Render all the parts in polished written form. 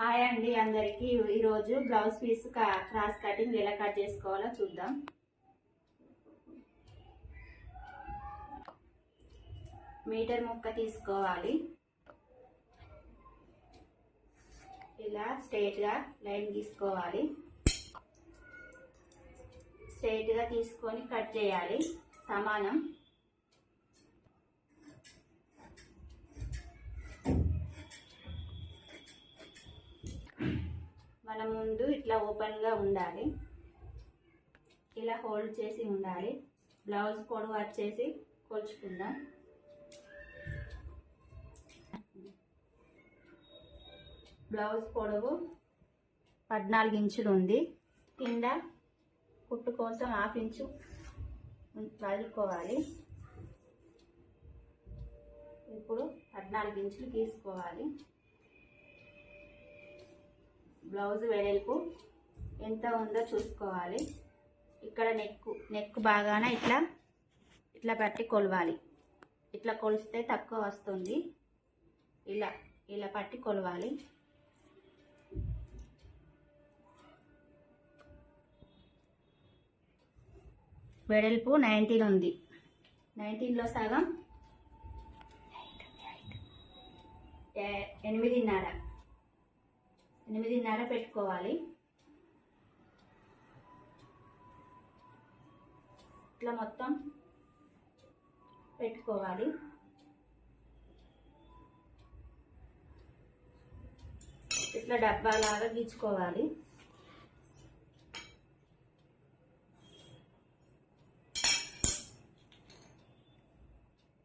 Hi అండి అందరికి ఈరోజు బ్లౌజ్ పీస్ క్రాస్ కటింగ్ ఎలా కట్ చేసుకోవాలో చూద్దాం. మీటర్ ముక్క తీసుకోవాలి. ఇలా స్ట్రైట్ గా లైన్ తీసుకోవాలి. స్ట్రైట్ గా తీసుకొని కట్ చేయాలి సమానం. మన ముందు ఇట్లా ఓపెన్ గా ఉండాలి, ఇలా హోల్డ్ చేసి ఉండాలి. బ్లౌజ్ పొడవు వచ్చేసి కొలుచుకుందాం. బ్లౌజ్ పొడవు 14 ఇంచులు ఉంది. కింద కుట్టు కోసం 1/2 ఇంచు వదులుకోవాలి. ఇప్పుడు 14 ఇంచులు తీసుకోవాలి. బ్లౌజ్ వెడల్పు ఎంత ఉందో చూసుకోవాలి. ఇక్కడ నెక్ బాగాన ఇట్లా పట్టి కొలవాలి. ఇట్లా కొలిస్తే తక్కువ వస్తుంది. ఇలా పట్టి కొలవాలి. వెడల్పు 19 ఉంది. 19లో సగం 8.5 పెట్టుకోవాలి. ఇట్లా మొత్తం పెట్టుకోవాలి. ఇట్లా డబ్బాలాగా గీచుకోవాలి.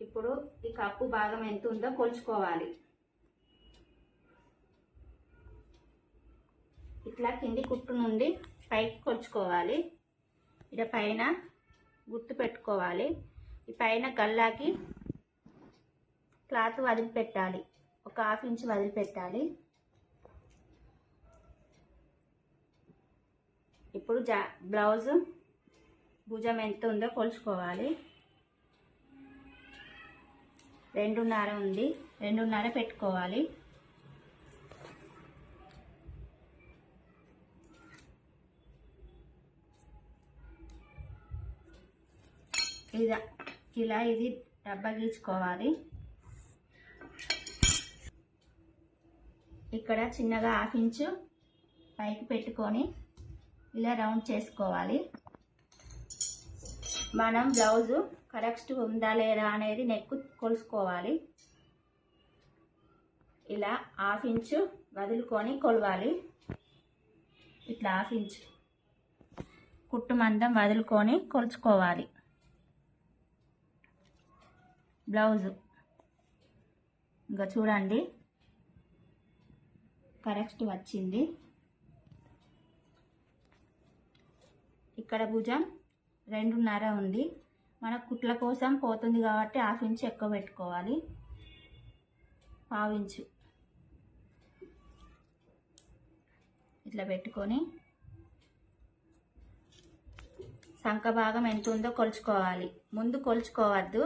ఇప్పుడు ఈ కప్పు భాగం ఎంత ఉందో కొలుచుకోవాలి. ఇట్లా కింది కుట్టు నుండి పైకి కొలుచుకోవాలి. ఇలా పైన గుర్తు పెట్టుకోవాలి. ఈ పైన గల్లాకి క్లాత్ వదిలిపెట్టాలి. ఒక 1/2 ఇంచు వదిలిపెట్టాలి. ఇప్పుడు బ్లౌజ్ భుజం ఎంత ఉందో కొలుచుకోవాలి. 2.5 ఉంది. 2.5 పెట్టుకోవాలి. ఇలా ఇది డబ్బా గీచుకోవాలి. ఇక్కడ చిన్నగా 1/2 ఇంచు పైకి పెట్టుకొని ఇలా రౌండ్ చేసుకోవాలి. మనం బ్లౌజు కరెక్ట్ ఉందా లేదా అనేది నెక్ కొలుసుకోవాలి. ఇలా 1/2 ఇంచు వదులుకొని కొలవాలి. ఇట్లా 1/2 ఇంచు కుట్టు మందం వదులుకొని కొలుచుకోవాలి. బ్లౌజు ఇంకా చూడండి కరెక్ట్ వచ్చింది. ఇక్కడ భుజం 2.5 ఉంది. మన కుట్ల కోసం పోతుంది కాబట్టి 1/2 ఇంచు ఎక్కువ పెట్టుకోవాలి. 1/2 ఇంచు ఇట్లా పెట్టుకొని సంక భాగం ఎంత ఉందో కొలుచుకోవాలి. ముందు కొలుచుకోవద్దు.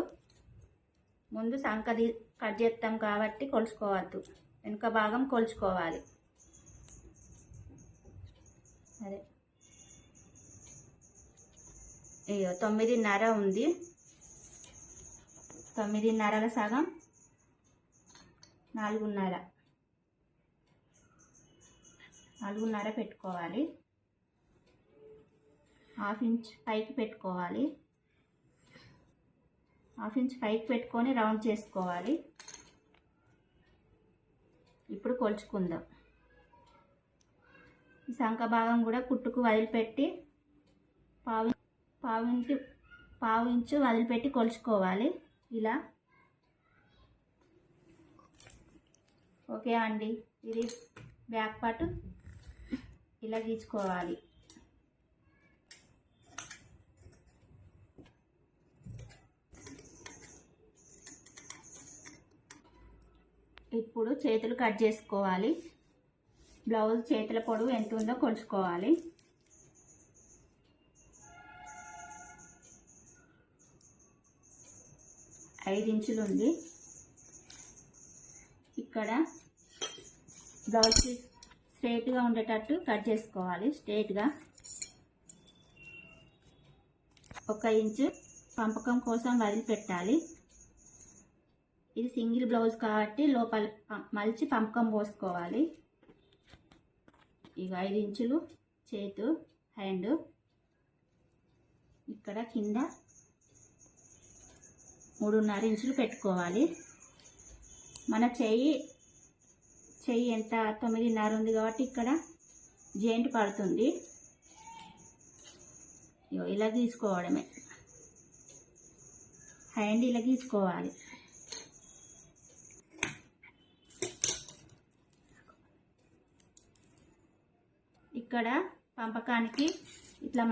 ముందు సంకది కట్ చేస్తాం కాబట్టి కొలుచుకోవద్దు. వెనుక భాగం కొలుచుకోవాలి. అదే 9.5 ఉంది. 9.5లో సగం 4.5 పెట్టుకోవాలి. 1/2 ఇంచ్ పైకి పెట్టుకోవాలి. 1/2 ఇంచ్ పైకి పెట్టుకొని రౌండ్ చేసుకోవాలి. ఇప్పుడు కొలుచుకుందాం. ఈ సంక భాగం కూడా కుట్టుకు వదిలిపెట్టి 1/2 ఇంచు వదిలిపెట్టి కొలుచుకోవాలి. ఇలా ఓకే అండి. ఇది బ్యాక్ పార్ట్ ఇలా గీచుకోవాలి. ఇప్పుడు చేతులు కట్ చేసుకోవాలి. బ్లౌజ్ చేతుల పొడవు ఎంత ఉందో కొలుచుకోవాలి. 5 ఇంచులు ఉంది. ఇక్కడ బ్లౌజ్ పీస్ స్ట్రైట్గా ఉండేటట్టు కట్ చేసుకోవాలి. స్ట్రైట్గా 1 ఇంచు పంపకం కోసం వదిలిపెట్టాలి. ఇది సింగిల్ బ్లౌజ్ కాబట్టి లోపల మలిచి పంపకం పోసుకోవాలి. ఇక 5 ఇంచులు చేతు హ్యాండ్, ఇక్కడ కింద 3.5 ఇంచులు పెట్టుకోవాలి. మన చెయ్యి ఎంత 9.5 ఉంది కాబట్టి ఇక్కడ జాయింట్ పడుతుంది. ఇలా గీసుకోవడమే, హ్యాండ్ ఇలా గీసుకోవాలి. ఇక్కడ పంపకానికి ఇట్లా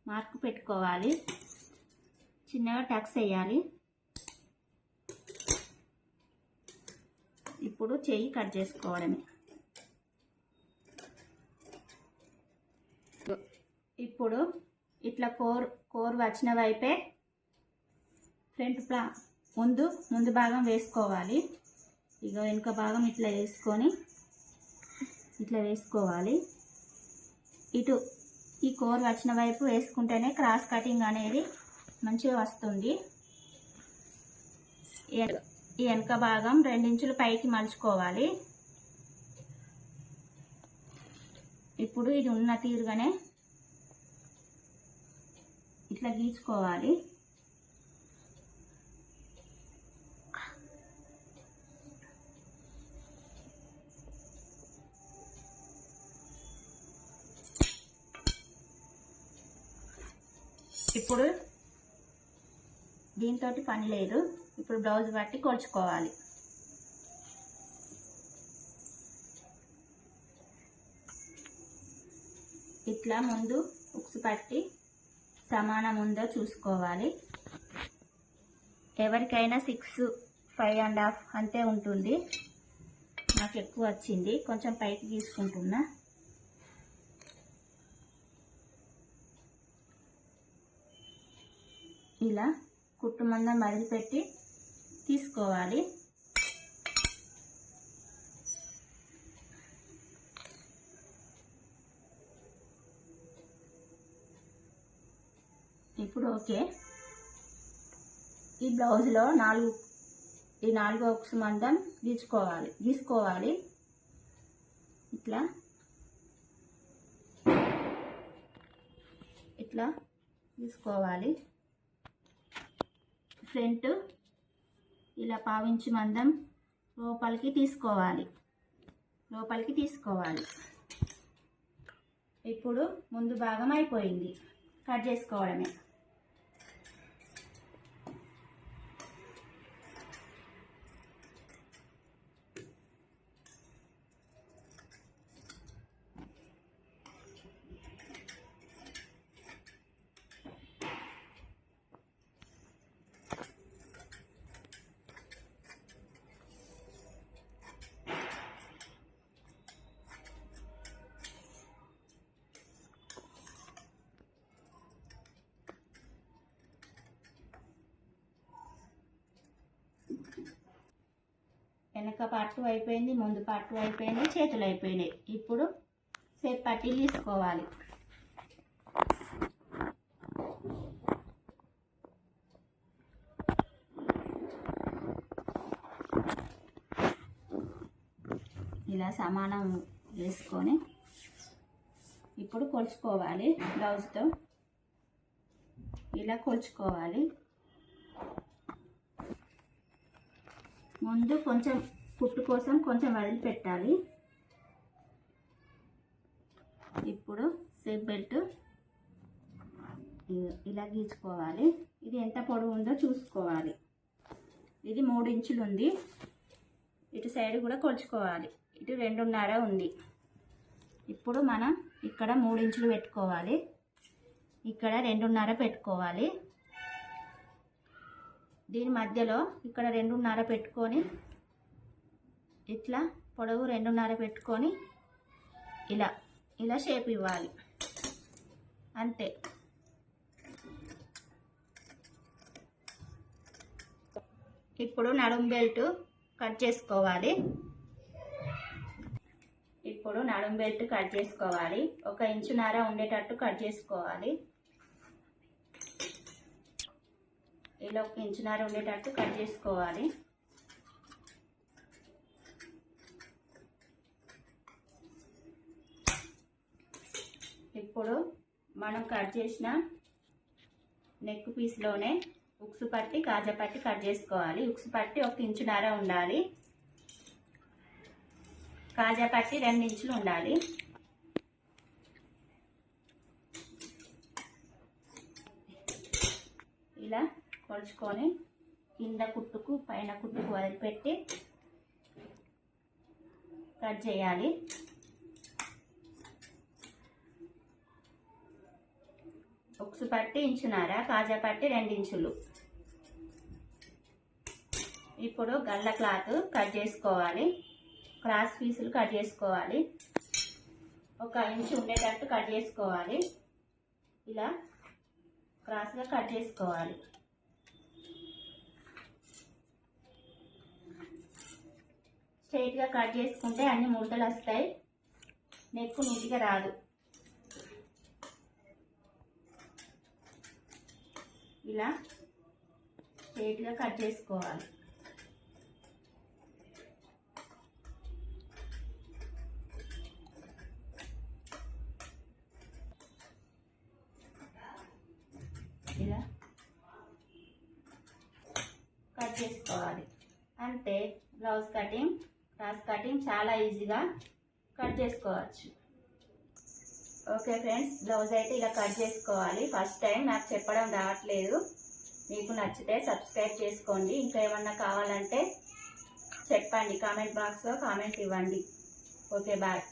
మార్క్ పెట్టుకోవాలి. చిన్నగా టక్స్ వేయాలి. ఇప్పుడు చెయ్యి కట్ చేసుకోవడమే. ఇప్పుడు ఇట్లా కోర్ వచ్చిన వైపే ఫ్రంట్ ముందు భాగం వేసుకోవాలి. ఇక వెనుక భాగం ఇట్లా వేసుకొని ఇట్లా వేసుకోవాలి. ఇటు ఈ కోర్ వచ్చిన వైపు వేసుకుంటేనే క్రాస్ కటింగ్ అనేది మంచిగా వస్తుంది. ఈ వెనక భాగం 2 ఇంచులు పైకి మలుచుకోవాలి. ఇప్పుడు ఇది ఉన్న తీరుగానే ఇట్లా గీసుకోవాలి. ఇప్పుడు దీంతో పని లేదు. ఇప్పుడు బ్లౌజ్ బట్టి కొలుచుకోవాలి. ఇట్లా ముందు ఉక్సు పట్టి సమానం ఉందో చూసుకోవాలి. ఎవరికైనా 6, 5.5 అంతే ఉంటుంది. నాకు ఎక్కువ వచ్చింది, కొంచెం పైకి తీసుకుంటున్నా. ఇలా కుట్టు మందం వదిలిపెట్టి తీసుకోవాలి. ఇప్పుడు ఓకే. ఈ బ్లౌజ్లో 4 ఉక్సు మందం గీసుకోవాలి. ఇట్లా గీసుకోవాలి. ఫ్రంట్ ఇలా 1/2 ఇంచు మందం లోపలికి తీసుకోవాలి. ఇప్పుడు ముందు భాగం అయిపోయింది, కట్ చేసుకోవడమే. వెనక పార్ట్ అయిపోయింది, ముందు పార్ట్ అయిపోయింది, చేతులు అయిపోయినాయి. ఇప్పుడు సేప్ పట్టీలు తీసుకోవాలి. ఇలా సమానం వేసుకొని ఇప్పుడు కొలుచుకోవాలి. బ్లౌజ్తో ఇలా కొలుచుకోవాలి. ముందు కొంచెం కుట్టు కోసం కొంచెం వదిలిపెట్టాలి. ఇప్పుడు సేప్ బెల్ట్ ఇలా గీచుకోవాలి. ఇది ఎంత పొడవు ఉందో చూసుకోవాలి. ఇది 3 ఇంచులు ఉంది. ఇటు సైడ్ కూడా కొలుచుకోవాలి. ఇటు 2.5 ఉంది. ఇప్పుడు మనం ఇక్కడ 3 ఇంచులు పెట్టుకోవాలి, ఇక్కడ 2.5 పెట్టుకోవాలి. దీని మధ్యలో ఇక్కడ 2.5 పెట్టుకొని ఇట్లా పొడవు 2.5 పెట్టుకొని ఇలా షేప్ ఇవ్వాలి. అంతే. ఇప్పుడు నడుము బెల్ట్ కట్ చేసుకోవాలి. ఇప్పుడు నడుం బెల్ట్ కట్ చేసుకోవాలి. 1 ఇంచున్నర ఉండేటట్టు కట్ చేసుకోవాలి. ఇలా 1 ఇంచున్నర ఉండేటట్టు కట్ చేసుకోవాలి. ఇప్పుడు మనం కట్ చేసిన నెక్ పీస్లోనే ఉక్సు పట్టి కాజా పట్టి కట్ చేసుకోవాలి. ఉక్సు పట్టి 1 ఇంచున్నర ఉండాలి. కాజా పట్టి 2 ఇంచులు ఉండాలి. ఇలా కొలుచుకొని కింద కుట్టుకు పైన కుట్టుకు వదిలిపెట్టి కట్ చేయాలి. ఉక్సు పట్టి ఇంచున్నర, కాజా పట్టి 2 ఇంచులు. ఇప్పుడు గల్ల క్లాత్ కట్ చేసుకోవాలి. క్రాస్ పీసులు కట్ చేసుకోవాలి. 1 ఇంచు ఉండేటట్టు కట్ చేసుకోవాలి. ఇలా క్రాస్గా కట్ చేసుకోవాలి. స్ట్రైట్గా కట్ చేసుకుంటే అన్ని ముడతలు వస్తాయి, నెక్ నీట్గా రాదు. ఇలా స్ట్రైట్గా కట్ చేసుకోవాలి. ఇలా కట్ చేసుకోవాలి. అంతే, బ్లౌజ్ కటింగ్, క్రాస్ కటింగ్ చాలా ఈజీగా కట్ చేసుకోవచ్చు. ఓకే ఫ్రెండ్స్, బ్లౌజ్ అయితే ఇలా కట్ చేసుకోవాలి. ఫస్ట్ టైం నాకు చెప్పడం రావట్లేదు. మీకు నచ్చితే సబ్స్క్రైబ్ చేసుకోండి. ఇంకా ఏమన్నా కావాలంటే చెప్పండి, కామెంట్ బాక్స్లో కామెంట్ ఇవ్వండి. Okay, bye.